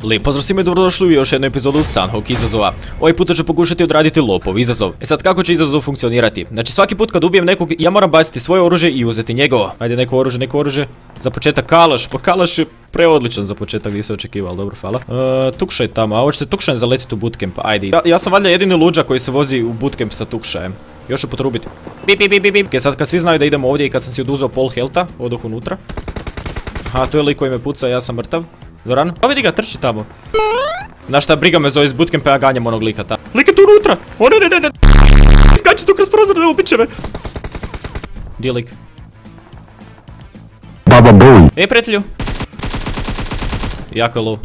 Lijep pozdrav svima i dobrodošli u još jednu epizodu Sanhok izazova. Ovaj puta ću pokušati odraditi lopov izazov. E sad kako će izazov funkcionirati? Znači svaki put kad ubijem nekog ja moram baciti svoje oružje i uzeti njegovo. Ajde neko oružje. Za početak kalaš, pa kalaš je preodličan za početak, nisam očekivao, dobro hvala. Tukšaj tamo, a ovo će se tukšajem zaletiti u bootcamp, ajde. Ja sam valjda jedini luđa koji se vozi u bootcamp sa tukšajem. Još ću potrubiti. Bip. Ok, sad kad svi znaju da idemo ovdje i kad sam si oduzeo pol helta, odoh unutra. Aha, tu je lik koji me puca, ja sam mrtav. Zoran, pa vidi ga, trči tamo. Znaš šta, briga me zove iz bootcampa, ja ganjam onog lika tamo. Lik je tu unutra! O ne! Skači tu kroz prozor, ne ubiće me! Gdje je lik? Baba boom. Ej, prijatelju! Jako je low.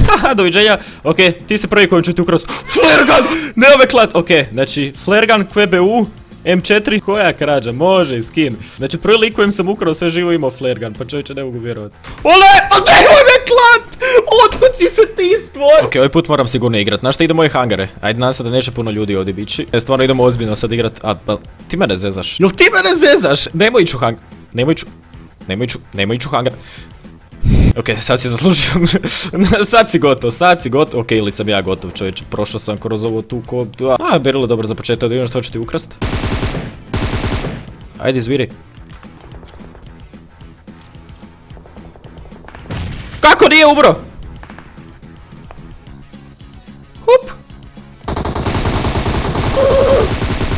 Haha, doviđenja. Ok, ti si prvi koji ću ti ukroz. Flare gun! Nema me klat! Ok, znači, flare gun, QBU, M4, koja krađa, može i skin. Znači prvi lik kojem sam ukrao sve živo imao flare gun, pa čovječe ne mogu vjerovati. Ole, pa nemoj me klat! Otkud si se ti stvoj? Ok, ovaj put moram sigurno igrat, znaš šta idemo u hangare. Ajde, nadam se da neće puno ljudi ovdje bići. Stvarno idemo ozbiljno sad igrat, ti mene zezaš. Jel ti mene zezaš? Nemoj ići u hangar. Nemoj ići u hangar. Ok, sad si zaslužio. Sad si gotov. Ok, ili sam ja gotov, čovječe. Prošao sam kroz ovo tu kodu. Berilo dobro za početak, da vidim što ću ti ukrast. Ajde, izviri. Kako nije umro? Hup.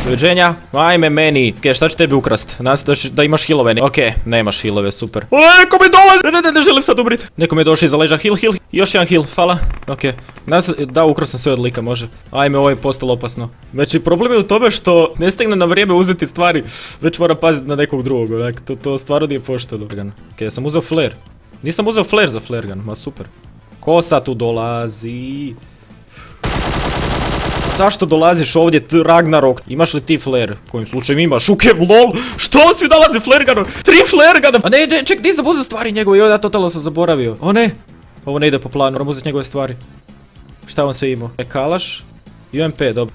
Doviđenja, ajme meni. Ok, šta ću tebi ukrast? Nadam se da imaš healove. Ok, nemaš healove, super. Neko mi dolazi! Ne želim sad umrit. Neko mi je došao iza leža, heal. Još jedan heal, hvala. Ok, nadam se da ukrast sam sve od lika, može. Ajme, ovo je postalo opasno. Znači, problem je u tome što ne stigne na vrijeme uzeti stvari, već mora paziti na nekog drugog, onak, to stvarno nije pošteno. Ok, ja sam uzeo flare. Nisam uzeo flare za flare gun, ma super. Ko sad tu dolazi? Zašto dolaziš ovdje, Ragnarok? Imaš li ti flare? Kojim slučajem imaš? Ukev, lol! Što svi dolaze flare gunom? 3 flare guna! A ne, ček, nisam uzeo stvari njegove, ja totalno sam zaboravio. O ne! Ovo ne ide po planu, moram uzeti njegove stvari. Šta on sve imao? Kalaš? UMP, dobro.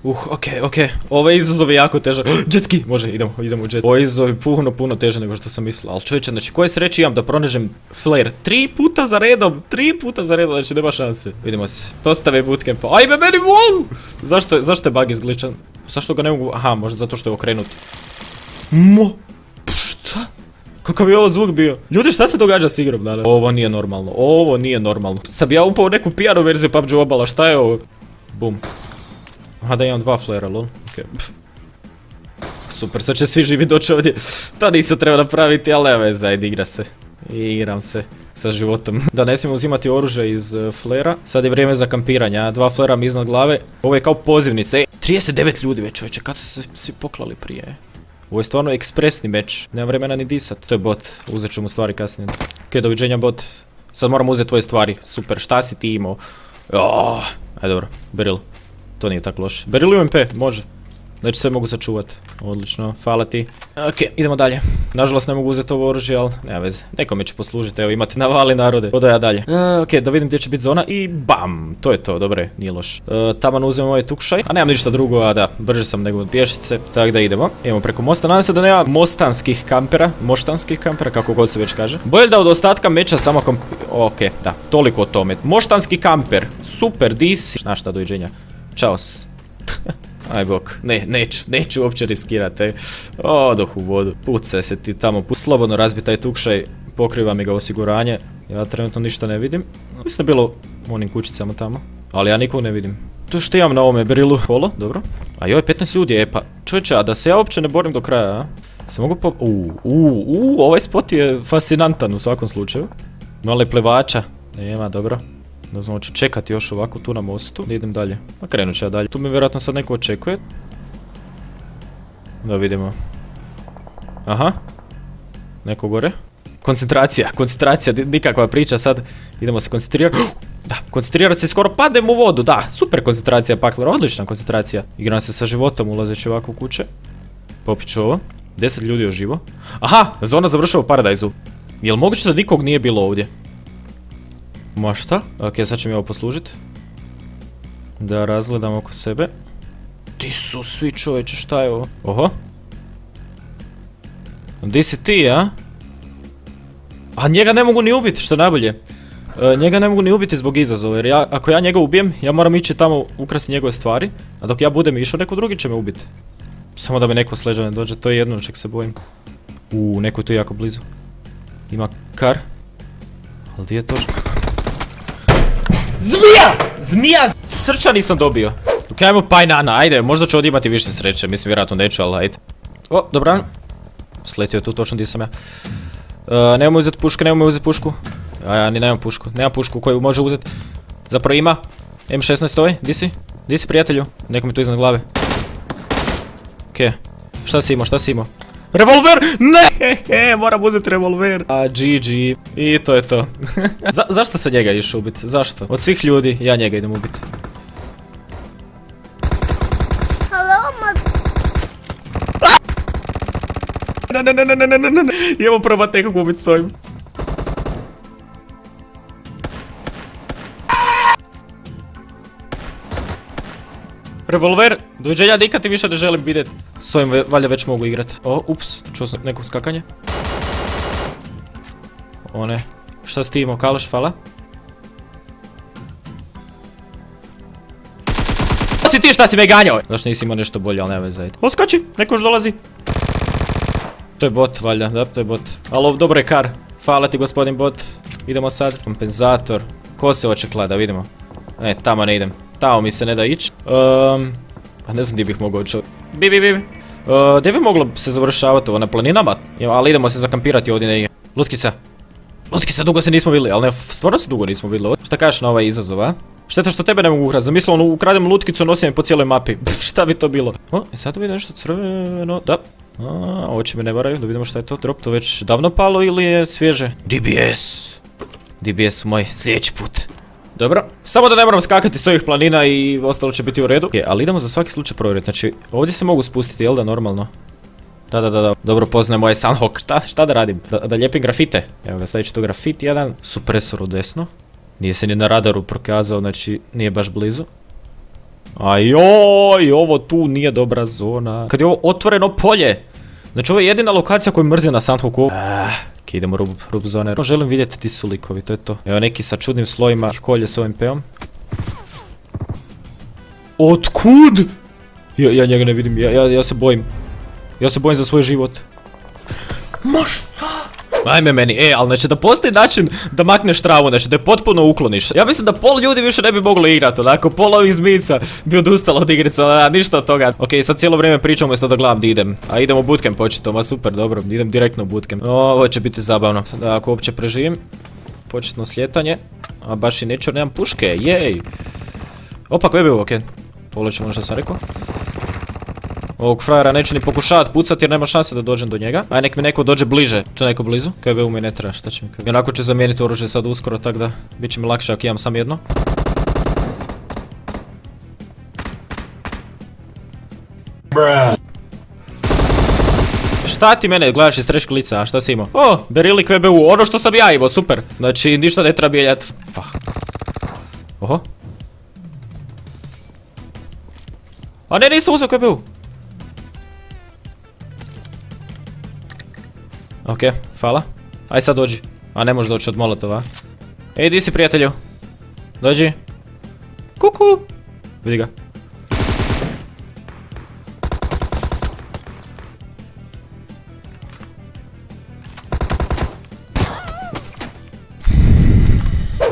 Ok. Ovo je izazov jako težak. Jetski! Može, idemo u jet. Ovo je izazov puno teže nego što sam mislio. Ali čovječe, znači koje sreće imam da pronađem flare? 3 puta za redom, znači nema šanse. Vidimo se. To stave bootcampa. Ajme, meni vol! Zašto je bug izgličan? Zašto ga ne mogu? Aha, možda zato što je okrenut. Šta? Kakav je ovo zvuk bio? Ljudi, šta se događa s igrom danas? Ovo nije normalno. Sad bi ja upao neku pijanu verziju PUBG Mobile, šta je ovo? Bum. Aha, da imam 2 flare, lol. Ok. Super, sad će svi živi doći ovdje. To nisam trebao napraviti, ali nema veze, ajde igram se sa životom. Da, ne smijem uzimati oružje iz flera. Sad je vrijeme za kampiranje, 2 flera mi iznad glave. Ovo je kao pozivnica, 39 ljudi već, čovječe, kad su se svi poklali prije? Ovo je stvarno ekspresni meč, nema vremena ni disat. To je bot, uzet ću mu stvari kasnije. Ok, doviđenja bot. Sad moram uzeti tvoje stvari, super, šta si ti imao? Ajde dobro, Beryl. To nije tako loše. Beryl UMP, može. Znači sve mogu sačuvat. Odlično, hvala ti. Ok, idemo dalje. Nažalost ne mogu uzeti ovo oružje, ali nema veze. Nekome će poslužiti, evo imate navali narode. Odo ja dalje. Ok, da vidim gdje će biti zona i BAM! To je to, dobre, nije loš. Taman uzmem ovaj tukšaj. A nemam ništa drugo, a da, brže sam nego od pješice. Tako da idemo. Idemo preko mosta. Nadam se da nema moštanskih kampera, kako god se već kaže. Bolje da od ostatka meča samo Ok, da, toliko o tome. Moštanski kamper. Super, di si? Znaš šta, doviđenja. Čaos. Aj bok, neću uopće riskirati. Odoh u vodu. Pucaj se ti tamo. Slobodno razbi taj tukšaj. Pokriva mi ga osiguranje. Ja trenutno ništa ne vidim. Mislim da je bilo u onim kućicama tamo. Ali ja nikog ne vidim. To što imam na ovome Berylu. Holo, dobro. A joj, 15 ljudi, pa čovječe, a da se ja uopće ne borim do kraja, a? Se mogu ovaj spot je fascinantan u svakom slučaju. Malo je plevača. Nema, dobro. Ne znam, hoću čekati još ovako tu na mostu. Da idem dalje. A krenut ću ja dalje. Tu me vjerojatno sad neko očekuje. Da vidimo. Aha. Neko gore. Koncentracija, nikakva priča sad. Idemo se koncentrirati. Da, koncentrirati se, skoro padem u vodu. Da, super koncentracija, Pakler, odlična koncentracija. Igram se sa životom ulazeći ovako u kuće. Popit ću ovo. 10 ljudi je živo. Aha, zona završava u Paradajzu. Jel moguće da nikog nije bilo ovdje? Ma šta? Ok, sad će mi ovo poslužiti. Da razgledam oko sebe. Ti su svi čovječe, šta je ovo? Oho. Di si ti, a? A njega ne mogu ni ubiti, što je najbolje. Njega ne mogu ni ubiti zbog izazova, jer ako ja njega ubijem, ja moram ići tamo ukrasti njegove stvari, a dok ja budem išao, neko drugi će me ubiti. Samo da mi neko s leđa ne dođe, to je jedno čeg se bojim. Neko je tu jako blizu. Ima kar. Ali gdje je to? Zmija! Zmija! Srča nisam dobio. Ok, ajmo pajnana, ajde, možda ću ovdje imati više sreće, mislim vjerojatno neću, ali ajde. O, dobra. Sletio je tu točno gdje sam ja. Nemoj uzeti puške, nemoj uzeti pušku. Ja ni nemam pušku, nemam pušku koju može uzeti. Zapravo ima. M16 stoji, di si? Di si prijatelju? Neko mi tu iznad glave. Okej. Šta si imao? Revolver! Ne! Moram uzeti revolver. GG. I to je to. Zašto se njega išao ubiti? Zašto? Od svih ljudi, ja njega idem ubiti. Ne. Idemo probat nekog ubiti s ovim. Revolver, doviđenja, nikad ti više ne želim vidjeti. S ovim valjda već mogu igrat. O, ups, čuo sam neko skakanje. O ne, šta si ti imao, kalaš, fala? Šta si ti, šta si me ganjao? Zašto nisi imao nešto bolje, ali nema veze, ajde. O, skači, neko još dolazi. To je bot, valjda, da, to je bot. Ali dobro je kar. Hvala ti, gospodin bot. Idemo sad. Kompenzator. Ko se hoće klada, vidimo. Tamo ne idem. Tamo mi se ne da ići. Pa ne znam gdje bih mogao ići. Gdje bi moglo se završavati ovo, na planinama? Ali idemo se zakampirati ovdje negdje. Lutkica. Lutkica, dugo se nismo vidjeli, ali ne, stvarno se dugo nismo vidjeli. Šta kažeš na ovaj izazov, a? Šteta što tebe ne mogu ukrati. Zamislio, ukradem lutkicu, nosim je po cijeloj mapi. Šta bi to bilo? O, sad vidim nešto crveno, da. Oči me ne varaju, da vidimo šta je to. Drop to već davno palo ili je svježe? DBS moj sljedeći put. Dobro, samo da ne moram skakati s ovih planina i ostalo će biti u redu. Ali idemo za svaki slučaj provjeriti, znači ovdje se mogu spustiti, jel da, normalno? Da. Dobro poznajem ovaj Sunhawk. Šta da radim? Da lijepim grafite. Evo ga, stavit ću tu grafit jedan. Supresor u desno. Nije se ni na radaru prokazao, znači nije baš blizu. Ajoj, ovo tu nije dobra zona. Kad je ovo otvoreno polje. Znači ovo je jedina lokacija koju mrzim na Sunhawku. Idemo rub zone. Želim vidjeti ti su likovi, to je to. Evo neki sa čudnim slojima kolje s ovim peom. Otkud? Ja njega ne vidim, ja se bojim. Ja se bojim za svoj život. Ma šta? Ajme meni, ali znači da postoji način da makneš travu, znači da je potpuno ukloniš. Ja mislim da pol ljudi više ne bi moglo igrati, onako, pol ovih zmica bi odustalo od igrica, ništa od toga. Okej, sad cijelo vrijeme pričam umjesto da gledam di idem. A idem u bootcamp očito, ma super, dobro, idem direktno u bootcamp. Ovo će biti zabavno, da ako uopće preživim. Početno slijetanje, a baš i neću, nemam puške, jej. Opa, ko je bio, okej. Pogledat ću ono što sam rekao. Ovog frajera neću ni pokušavat pucati jer nema šanse da dođem do njega. Aj nek mi neko dođe bliže. Tu je neko blizu. KV mi ne treba, šta će mi KV? I onako ću zamijeniti oružje sad uskoro, tak da bit će mi lakše ako imam sam jedno. Šta ti mene gledaš iz treške lica, a šta si imao? O, berili KBU, ono što sam ja imao, super. Znači ništa ne treba mijenjat. Oho. A ne, nisam uzeo KBU. Okej, hvala. Aj sad dođi. A ne možeš doći od molotova. Ej, di si prijatelju? Dođi. Kuku. Vidi ga.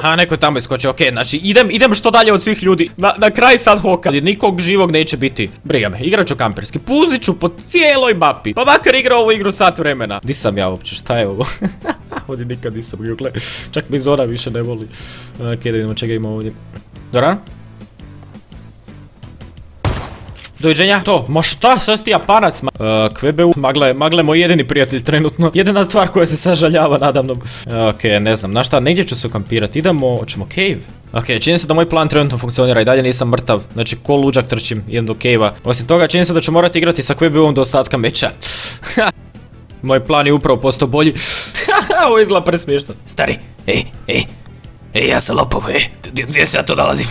Aha, neko je tamo iskočio, okej, znači idem što dalje od svih ljudi, na kraj Sunhawka. Nikog živog neće biti, briga me, igrat ću kamperski, puzit ću po cijeloj mapi, pa makar igrao ovu igru sat vremena. Di sam ja uopće, šta je ovo? Ovdje nikad nisam bio, gle, čak mi zona više ne voli. Okej, da vidimo čega ima ovdje. Doran? Doviđenja. To, ma šta, sad si ti Japanac, KBU, Magle je moj jedini prijatelj trenutno. Jedina stvar koja se sažaljava nadamnom. Okej, ne znam, na šta, negdje ću se ukampirati, hoćemo cave. Okej, čini se da moj plan trenutno funkcionira i dalje nisam mrtav. Znači, ko luđak trčim, idem do cave-a. Osim toga, čini se da ću morati igrati sa KBU-om do ostatka meča. Moj plan je upravo postao bolji. Ovo izgleda presmiješno. Stari, Ej, ja sam lopov, gdje se ja to nalazim?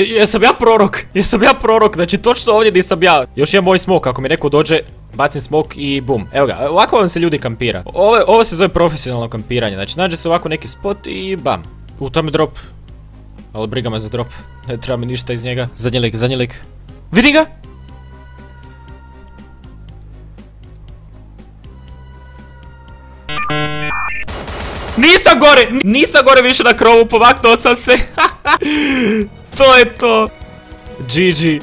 Jesam ja prorok, znači točno ovdje gdje sam ja. Još jedan moj smok, ako mi neko dođe, bacim smok i bum. Evo ga, ovako vam se ljudi kampira. Ovo se zove profesionalno kampiranje, znači nađe se ovako neki spot i bam. Tamo je drop. Ali briga me za drop, ne treba mi ništa iz njega. Zadnji lik. Vidi ga! Nisam gore više na krovu, pomaknuo sam se. To je to. GG.